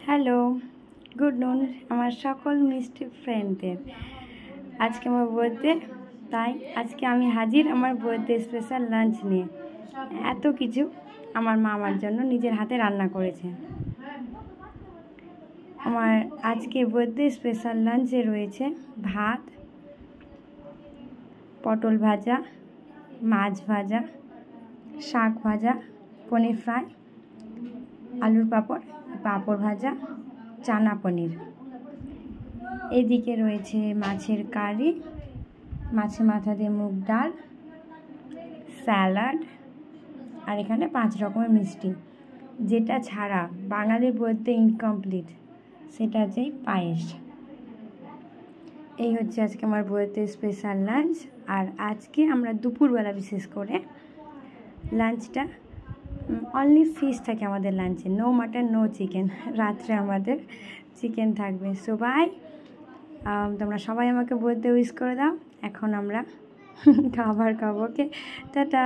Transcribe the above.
Hello, good নুন আমার সকল মিষ্টি ফ্রেন্ডদের। আজকে আমার বার্থডে, তাই আজকে আমি হাজির আমার বার্থডে স্পেশাল লাঞ্চ নিয়ে। এত কিছু আমার মা আমার জন্য নিজের হাতে রান্না করেছে। আমার আজকে বার্থডে স্পেশাল লাঞ্চে রয়েছে ভাত, পটল ভাজা, মাছ ভাজা, শাক ভাজা, পনির ফ্রাই, আলুর পাঁপড় ভাজা, চানা পনির। এদিকে রয়েছে মাছের কারি, মাছের মাথা দিয়ে মুগ ডাল, স্যালাড, আর এখানে 5 রকমের মিষ্টি। যেটা ছাড়া বাঙালির বার্থডে ইনকমপ্লিট, সেটা হচ্ছে পায়েস। এই হচ্ছে আজকে আমার বার্থডে স্পেশাল লাঞ্চ। আর আজকে আমরা দুপুরবেলা বিশেষ করে লাঞ্চটা অনলি ফিশ থাকে আমাদের লাঞ্চে, নো মাটন নো চিকেন। রাত্রে আমাদের চিকেন থাকবে। সো বাই, তোমরা সবাই আমাকে বার্থডে উইশ করে দাও। এখন আমরা খাবার খাবো। ওকে, টাটা।